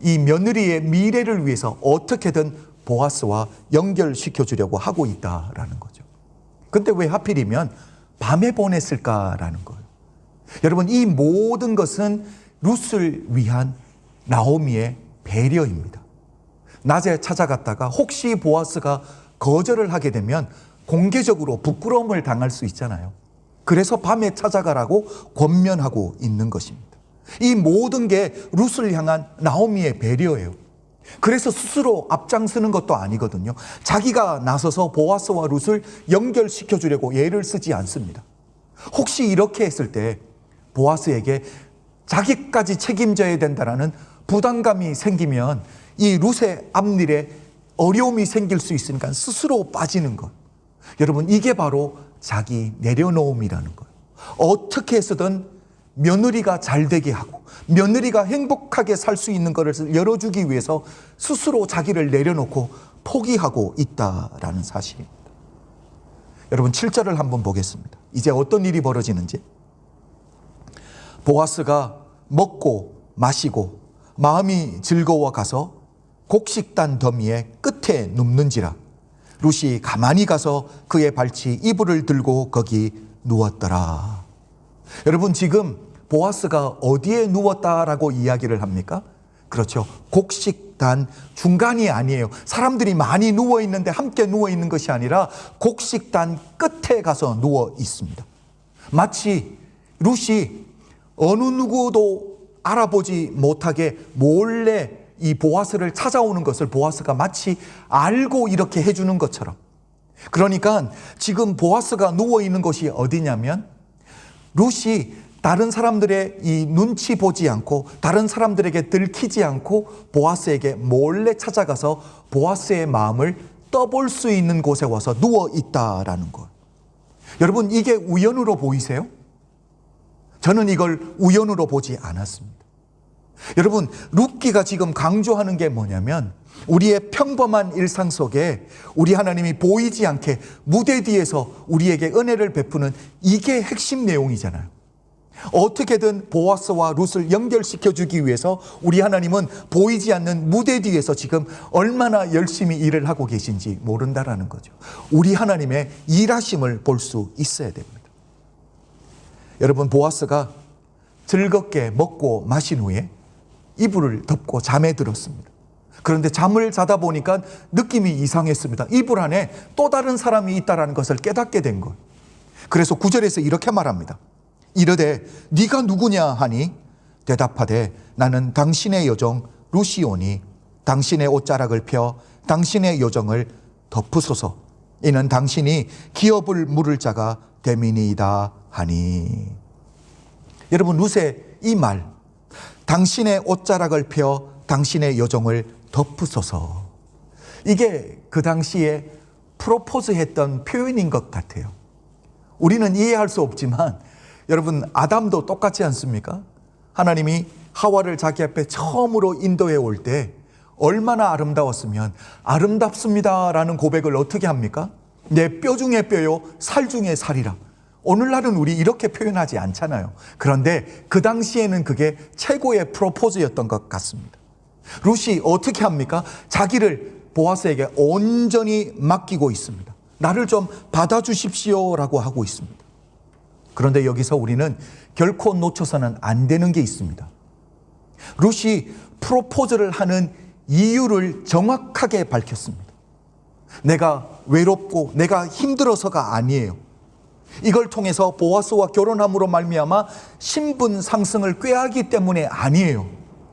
이 며느리의 미래를 위해서 어떻게든 보아스와 연결시켜 주려고 하고 있다라는 거죠. 근데 왜 하필이면 밤에 보냈을까라는 거예요. 여러분, 이 모든 것은 룻을 위한 나오미의 배려입니다. 낮에 찾아갔다가 혹시 보아스가 거절을 하게 되면 공개적으로 부끄러움을 당할 수 있잖아요. 그래서 밤에 찾아가라고 권면하고 있는 것입니다. 이 모든 게 룻을 향한 나오미의 배려예요. 그래서 스스로 앞장서는 것도 아니거든요. 자기가 나서서 보아스와 룻을 연결시켜 주려고 애를 쓰지 않습니다. 혹시 이렇게 했을 때 보아스에게 자기까지 책임져야 된다라는 부담감이 생기면 이 룻의 앞일에 어려움이 생길 수 있으니까 스스로 빠지는 것. 여러분, 이게 바로 자기 내려놓음이라는 거예요. 어떻게 해서든 며느리가 잘 되게 하고 며느리가 행복하게 살 수 있는 것을 열어주기 위해서 스스로 자기를 내려놓고 포기하고 있다라는 사실입니다. 여러분, 7절을 한번 보겠습니다. 이제 어떤 일이 벌어지는지. 보아스가 먹고 마시고 마음이 즐거워 가서 곡식단 더미의 끝에 눕는지라 룻이 가만히 가서 그의 발치 이불을 들고 거기 누웠더라. 여러분, 지금 보아스가 어디에 누웠다라고 이야기를 합니까? 그렇죠. 곡식단 중간이 아니에요. 사람들이 많이 누워 있는데 함께 누워 있는 것이 아니라 곡식단 끝에 가서 누워 있습니다. 마치 룻이 어느 누구도 알아보지 못하게 몰래 이 보아스를 찾아오는 것을 보아스가 마치 알고 이렇게 해주는 것처럼. 그러니까 지금 보아스가 누워 있는 곳이 어디냐면, 룻이 다른 사람들의 이 눈치 보지 않고 다른 사람들에게 들키지 않고 보아스에게 몰래 찾아가서 보아스의 마음을 떠볼 수 있는 곳에 와서 누워 있다라는 것. 여러분, 이게 우연으로 보이세요? 저는 이걸 우연으로 보지 않았습니다. 여러분, 룻기가 지금 강조하는 게 뭐냐면 우리의 평범한 일상 속에 우리 하나님이 보이지 않게 무대 뒤에서 우리에게 은혜를 베푸는 이게 핵심 내용이잖아요. 어떻게든 보아스와 룻을 연결시켜주기 위해서 우리 하나님은 보이지 않는 무대 뒤에서 지금 얼마나 열심히 일을 하고 계신지 모른다라는 거죠. 우리 하나님의 일하심을 볼 수 있어야 됩니다. 여러분, 보아스가 즐겁게 먹고 마신 후에 이불을 덮고 잠에 들었습니다. 그런데 잠을 자다 보니까 느낌이 이상했습니다. 이불 안에 또 다른 사람이 있다는 것을 깨닫게 된 것. 그래서 9절에서 이렇게 말합니다. 이르되 네가 누구냐 하니 대답하되 나는 당신의 여종 루시오니 당신의 옷자락을 펴 당신의 여종을 덮으소서. 이는 당신이 기업을 물을 자가 됨이니이다 하니. 여러분, 룻의 이 말, 당신의 옷자락을 펴 당신의 여종을 덮으소서, 이게 그 당시에 프로포즈했던 표현인 것 같아요. 우리는 이해할 수 없지만 여러분, 아담도 똑같지 않습니까? 하나님이 하와를 자기 앞에 처음으로 인도해 올 때 얼마나 아름다웠으면 아름답습니다라는 고백을 어떻게 합니까? 내 뼈 중에 뼈요 살 중에 살이라. 오늘날은 우리 이렇게 표현하지 않잖아요. 그런데 그 당시에는 그게 최고의 프로포즈였던 것 같습니다. 룻이 어떻게 합니까? 자기를 보아스에게 온전히 맡기고 있습니다. 나를 좀 받아주십시오라고 하고 있습니다. 그런데 여기서 우리는 결코 놓쳐서는 안 되는 게 있습니다. 룻이 프로포즈를 하는 이유를 정확하게 밝혔습니다. 내가 외롭고 내가 힘들어서가 아니에요. 이걸 통해서 보아스와 결혼함으로 말미암아 신분 상승을 꾀하기 때문에 아니에요.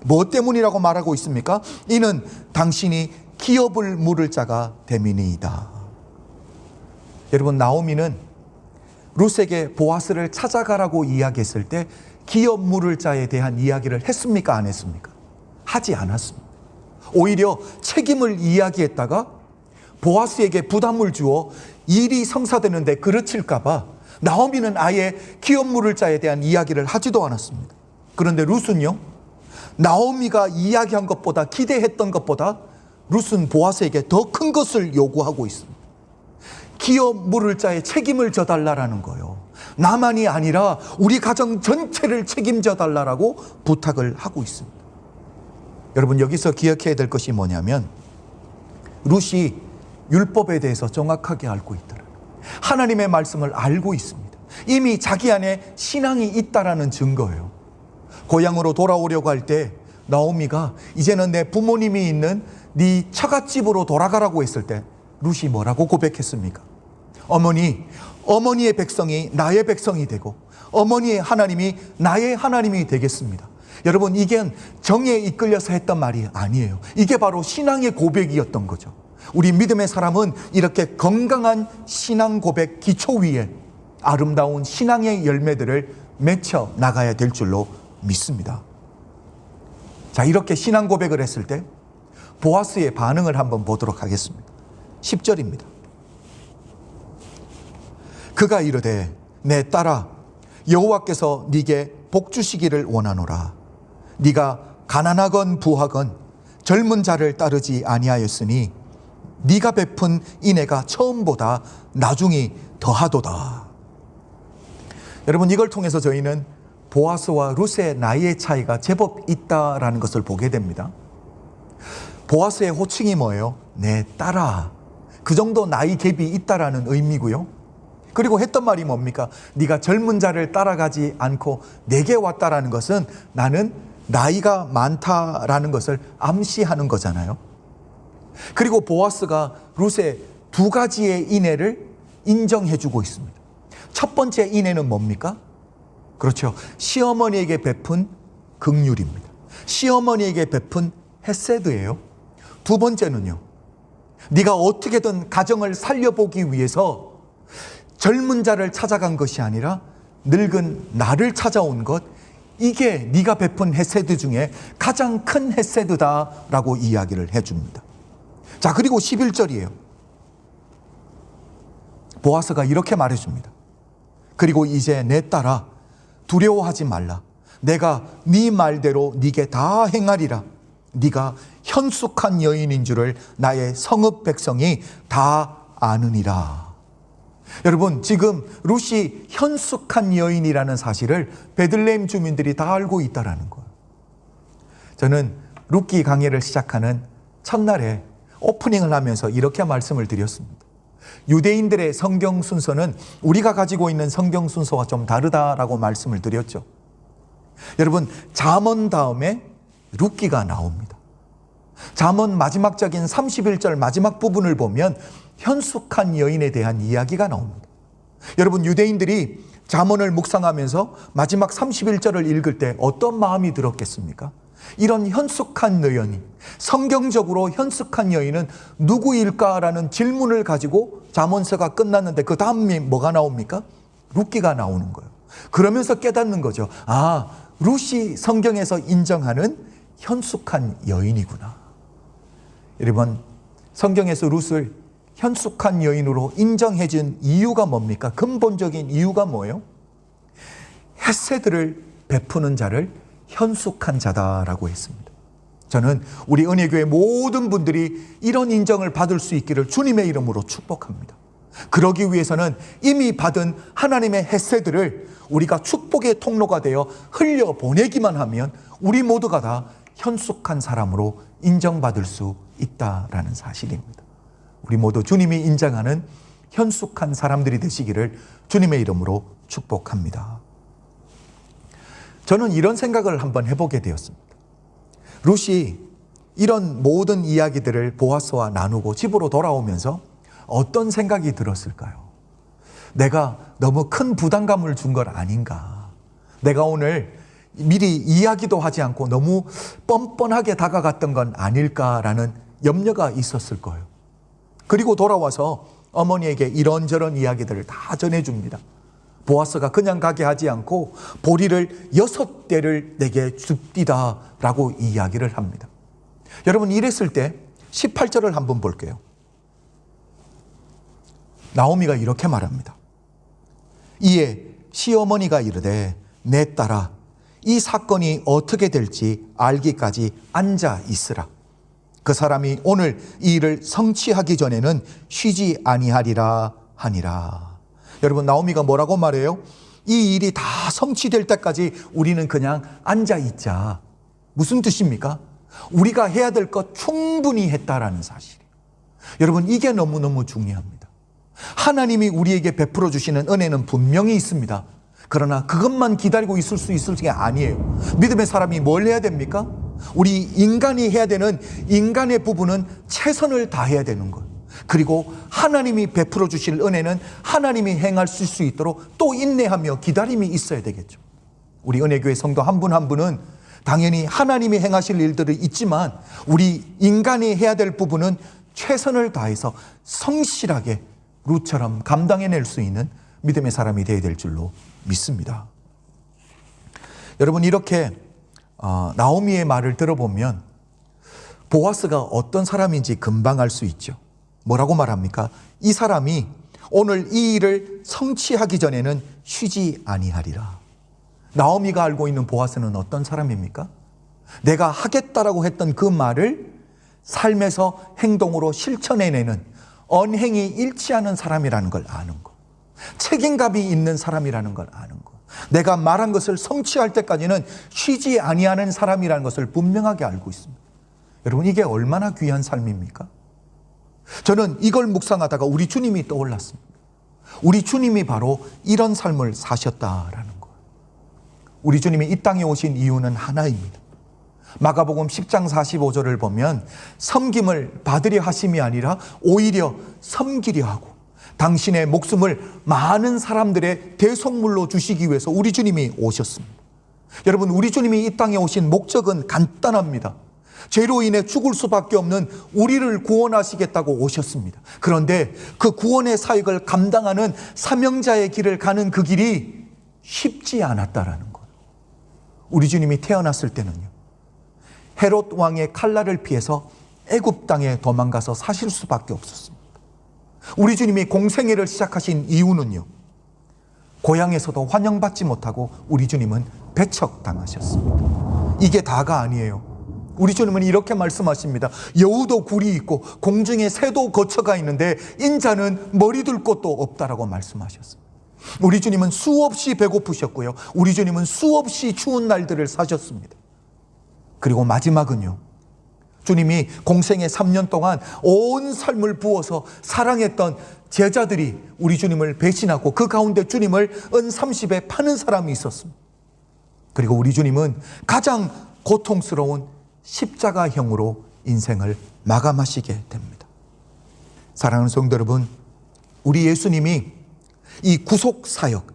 뭐 때문이라고 말하고 있습니까? 이는 당신이 기업을 물을 자가 됨이니이다. 여러분, 나오미는 룻에게 보아스를 찾아가라고 이야기했을 때 기업 물을 자에 대한 이야기를 했습니까? 안 했습니까? 하지 않았습니다. 오히려 책임을 이야기했다가 보아스에게 부담을 주어 일이 성사되는데 그르칠까 봐 나오미는 아예 기업 물을 자에 대한 이야기를 하지도 않았습니다. 그런데 룻은요, 나오미가 이야기한 것보다, 기대했던 것보다 룻은 보아스에게 더 큰 것을 요구하고 있습니다. 기업 물을 자의 책임을 져달라라는 거예요. 나만이 아니라 우리 가정 전체를 책임져 달라라고 부탁을 하고 있습니다. 여러분, 여기서 기억해야 될 것이 뭐냐면 룻이 율법에 대해서 정확하게 알고 있다는, 하나님의 말씀을 알고 있습니다. 이미 자기 안에 신앙이 있다라는 증거예요. 고향으로 돌아오려고 할 때 나오미가 이제는 내 부모님이 있는 네 처갓집으로 돌아가라고 했을 때 룻이 뭐라고 고백했습니까? 어머니의 백성이 나의 백성이 되고 어머니의 하나님이 나의 하나님이 되겠습니다. 여러분, 이게 정에 이끌려서 했던 말이 아니에요. 이게 바로 신앙의 고백이었던 거죠. 우리 믿음의 사람은 이렇게 건강한 신앙 고백 기초 위에 아름다운 신앙의 열매들을 맺혀 나가야 될 줄로 믿습니다. 자, 이렇게 신앙 고백을 했을 때 보아스의 반응을 한번 보도록 하겠습니다. 10절입니다. 그가 이르되 내 딸아, 여호와께서 네게 복 주시기를 원하노라. 네가 가난하건 부하건 젊은 자를 따르지 아니하였으니 네가 베푼 인애가 처음보다 나중이 더하도다. 여러분, 이걸 통해서 저희는 보아스와 룻의 나이의 차이가 제법 있다라는 것을 보게 됩니다. 보아스의 호칭이 뭐예요? 내 딸아. 그 정도 나이 갭이 있다라는 의미고요. 그리고 했던 말이 뭡니까? 네가 젊은 자를 따라가지 않고 내게 왔다라는 것은 나는 나이가 많다라는 것을 암시하는 거잖아요. 그리고 보아스가 룻의 두 가지의 인애를 인정해주고 있습니다. 첫 번째 인애는 뭡니까? 그렇죠. 시어머니에게 베푼 긍휼입니다. 시어머니에게 베푼 헤세드예요. 두 번째는요, 네가 어떻게든 가정을 살려보기 위해서 젊은 자를 찾아간 것이 아니라 늙은 나를 찾아온 것, 이게 네가 베푼 헤세드 중에 가장 큰 헤세드다라고 이야기를 해줍니다. 자, 그리고 11절이에요. 보아스가 이렇게 말해줍니다. 그리고 이제 내 딸아, 두려워하지 말라. 내가 네 말대로 네게 다 행하리라. 네가 현숙한 여인인 줄을 나의 성읍 백성이 다 아느니라. 여러분, 지금 룻이 현숙한 여인이라는 사실을 베들레헴 주민들이 다 알고 있다라는 거예요. 저는 룻기 강해를 시작하는 첫날에 오프닝을 하면서 이렇게 말씀을 드렸습니다. 유대인들의 성경 순서는 우리가 가지고 있는 성경 순서와 좀 다르다라고 말씀을 드렸죠. 여러분, 잠언 다음에 룻기가 나옵니다. 잠언 마지막적인 31절 마지막 부분을 보면 현숙한 여인에 대한 이야기가 나옵니다. 여러분, 유대인들이 잠언을 묵상하면서 마지막 31절을 읽을 때 어떤 마음이 들었겠습니까? 이런 현숙한 여인이, 성경적으로 현숙한 여인은 누구일까라는 질문을 가지고 잠언서가 끝났는데 그 다음에 뭐가 나옵니까? 룻기가 나오는 거예요. 그러면서 깨닫는 거죠. 아, 룻이 성경에서 인정하는 현숙한 여인이구나. 여러분, 성경에서 룻을 현숙한 여인으로 인정해 준 이유가 뭡니까? 근본적인 이유가 뭐예요? 헤세드를 베푸는 자를 현숙한 자다라고 했습니다. 저는 우리 은혜교회 모든 분들이 이런 인정을 받을 수 있기를 주님의 이름으로 축복합니다. 그러기 위해서는 이미 받은 하나님의 헤세드를 우리가 축복의 통로가 되어 흘려보내기만 하면 우리 모두가 다 현숙한 사람으로 인정받을 수 있다라는 사실입니다. 우리 모두 주님이 인정하는 현숙한 사람들이 되시기를 주님의 이름으로 축복합니다. 저는 이런 생각을 한번 해보게 되었습니다. 룻이 이런 모든 이야기들을 보아스와 나누고 집으로 돌아오면서 어떤 생각이 들었을까요? 내가 너무 큰 부담감을 준 것 아닌가? 내가 오늘 미리 이야기도 하지 않고 너무 뻔뻔하게 다가갔던 건 아닐까라는 염려가 있었을 거예요. 그리고 돌아와서 어머니에게 이런저런 이야기들을 다 전해줍니다. 보아스가 그냥 가게 하지 않고 보리를 6대를 내게 줍디다 라고 이야기를 합니다. 여러분, 이랬을 때 18절을 한번 볼게요. 나오미가 이렇게 말합니다. 이에 시어머니가 이르되 내 딸아, 이 사건이 어떻게 될지 알기까지 앉아 있으라. 그 사람이 오늘 이 일을 성취하기 전에는 쉬지 아니하리라 하니라. 여러분, 나오미가 뭐라고 말해요? 이 일이 다 성취될 때까지 우리는 그냥 앉아 있자. 무슨 뜻입니까? 우리가 해야 될 것 충분히 했다라는 사실이에요. 여러분, 이게 너무너무 중요합니다. 하나님이 우리에게 베풀어 주시는 은혜는 분명히 있습니다. 그러나 그것만 기다리고 있을 수 있을 게 아니에요. 믿음의 사람이 뭘 해야 됩니까? 우리 인간이 해야 되는 인간의 부분은 최선을 다해야 되는 거예요. 그리고 하나님이 베풀어 주실 은혜는 하나님이 행할 수 있도록 또 인내하며 기다림이 있어야 되겠죠. 우리 은혜교회 성도 한 분 한 분은 당연히 하나님이 행하실 일들이 있지만 우리 인간이 해야 될 부분은 최선을 다해서 성실하게 룻처럼 감당해낼 수 있는 믿음의 사람이 되어야 될 줄로 믿습니다. 여러분, 이렇게 나오미의 말을 들어보면 보아스가 어떤 사람인지 금방 알 수 있죠. 뭐라고 말합니까? 이 사람이 오늘 이 일을 성취하기 전에는 쉬지 아니하리라. 나오미가 알고 있는 보아스는 어떤 사람입니까? 내가 하겠다라고 했던 그 말을 삶에서 행동으로 실천해내는 언행이 일치하는 사람이라는 걸 아는 거. 책임감이 있는 사람이라는 걸 아는 거. 내가 말한 것을 성취할 때까지는 쉬지 아니하는 사람이라는 것을 분명하게 알고 있습니다. 여러분, 이게 얼마나 귀한 삶입니까? 저는 이걸 묵상하다가 우리 주님이 떠올랐습니다. 우리 주님이 바로 이런 삶을 사셨다라는 거예요. 우리 주님이 이 땅에 오신 이유는 하나입니다. 마가복음 10장 45절을 보면 섬김을 받으려 하심이 아니라 오히려 섬기려 하고 당신의 목숨을 많은 사람들의 대속물로 주시기 위해서 우리 주님이 오셨습니다. 여러분, 우리 주님이 이 땅에 오신 목적은 간단합니다. 죄로 인해 죽을 수밖에 없는 우리를 구원하시겠다고 오셨습니다. 그런데 그 구원의 사역을 감당하는 사명자의 길을 가는 그 길이 쉽지 않았다라는 거예요. 우리 주님이 태어났을 때는요, 헤롯 왕의 칼날을 피해서 애굽 땅에 도망가서 사실 수밖에 없었습니다. 우리 주님이 공생애를 시작하신 이유는요, 고향에서도 환영받지 못하고 우리 주님은 배척당하셨습니다. 이게 다가 아니에요. 우리 주님은 이렇게 말씀하십니다. 여우도 굴이 있고 공중에 새도 거처가 있는데 인자는 머리 둘 곳도 없다라고 말씀하셨습니다. 우리 주님은 수없이 배고프셨고요. 우리 주님은 수없이 추운 날들을 사셨습니다. 그리고 마지막은요, 주님이 공생의 3년 동안 온 삶을 부어서 사랑했던 제자들이 우리 주님을 배신하고 그 가운데 주님을 은 30에 파는 사람이 있었습니다. 그리고 우리 주님은 가장 고통스러운 십자가형으로 인생을 마감하시게 됩니다. 사랑하는 성도 여러분, 우리 예수님이 이 구속사역,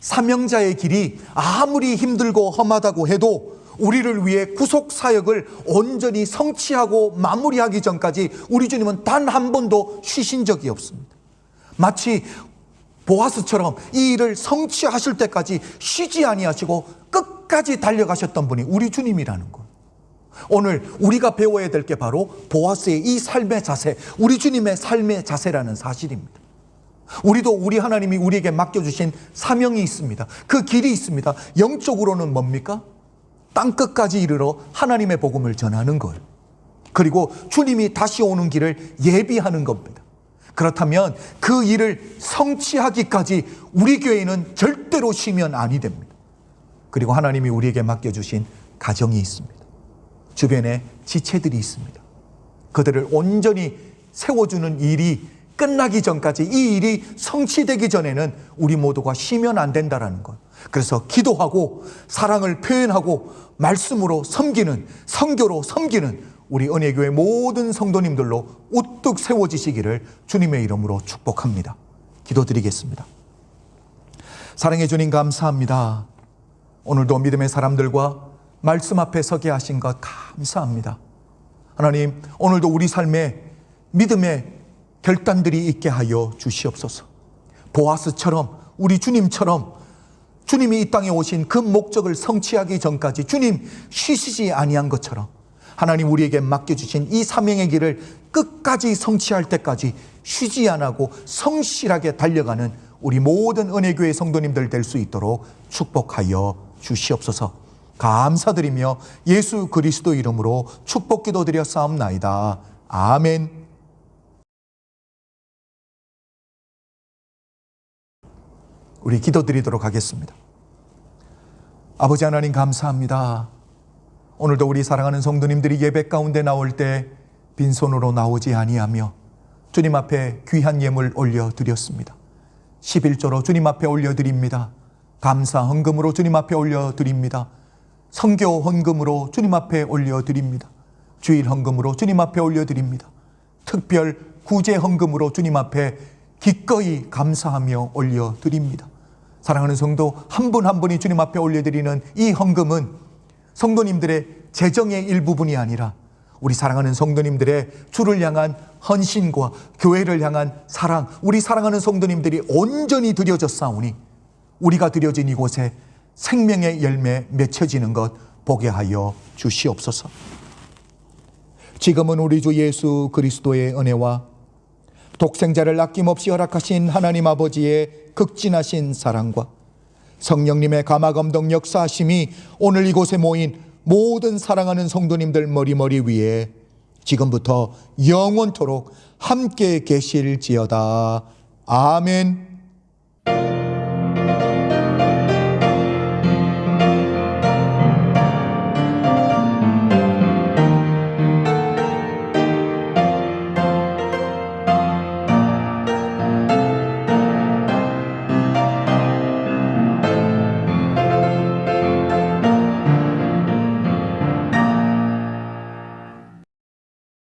사명자의 길이 아무리 힘들고 험하다고 해도 우리를 위해 구속사역을 온전히 성취하고 마무리하기 전까지 우리 주님은 단 한 번도 쉬신 적이 없습니다. 마치 보아스처럼 이 일을 성취하실 때까지 쉬지 아니하시고 끝까지 달려가셨던 분이 우리 주님이라는 것. 오늘 우리가 배워야 될 게 바로 보아스의 이 삶의 자세, 우리 주님의 삶의 자세라는 사실입니다. 우리도 우리 하나님이 우리에게 맡겨주신 사명이 있습니다. 그 길이 있습니다. 영적으로는 뭡니까? 땅끝까지 이르러 하나님의 복음을 전하는 거예요. 그리고 주님이 다시 오는 길을 예비하는 겁니다. 그렇다면 그 일을 성취하기까지 우리 교회는 절대로 쉬면 아니 됩니다. 그리고 하나님이 우리에게 맡겨주신 가정이 있습니다. 주변에 지체들이 있습니다. 그들을 온전히 세워주는 일이 끝나기 전까지, 이 일이 성취되기 전에는 우리 모두가 쉬면 안 된다는 것. 그래서 기도하고 사랑을 표현하고 말씀으로 섬기는, 선교로 섬기는 우리 은혜교회 모든 성도님들로 우뚝 세워지시기를 주님의 이름으로 축복합니다. 기도드리겠습니다. 사랑해 주님 감사합니다. 오늘도 믿음의 사람들과 말씀 앞에 서게 하신 것 감사합니다. 하나님, 오늘도 우리 삶에 믿음의 결단들이 있게 하여 주시옵소서. 보아스처럼, 우리 주님처럼 주님이 이 땅에 오신 그 목적을 성취하기 전까지 주님 쉬시지 아니한 것처럼 하나님 우리에게 맡겨주신 이 사명의 길을 끝까지 성취할 때까지 쉬지 않고 성실하게 달려가는 우리 모든 은혜교회 성도님들 될 수 있도록 축복하여 주시옵소서. 감사드리며 예수 그리스도 이름으로 축복 기도드려 싸움나이다. 아멘. 우리 기도드리도록 하겠습니다. 아버지 하나님 감사합니다. 오늘도 우리 사랑하는 성도님들이 예배 가운데 나올 때 빈손으로 나오지 아니하며 주님 앞에 귀한 예물 올려드렸습니다. 11조로 주님 앞에 올려드립니다. 감사 헌금으로 주님 앞에 올려드립니다. 선교 헌금으로 주님 앞에 올려드립니다. 주일 헌금으로 주님 앞에 올려드립니다. 특별 구제 헌금으로 주님 앞에 기꺼이 감사하며 올려드립니다. 사랑하는 성도 한 분 한 분이 주님 앞에 올려드리는 이 헌금은 성도님들의 재정의 일부분이 아니라 우리 사랑하는 성도님들의 주를 향한 헌신과 교회를 향한 사랑, 우리 사랑하는 성도님들이 온전히 드려졌사오니 우리가 드려진 이곳에 생명의 열매 맺혀지는 것 보게 하여 주시옵소서. 지금은 우리 주 예수 그리스도의 은혜와 독생자를 아낌없이 허락하신 하나님 아버지의 극진하신 사랑과 성령님의 감화감동 역사하심이 오늘 이곳에 모인 모든 사랑하는 성도님들 머리머리 위에 지금부터 영원토록 함께 계실지어다. 아멘.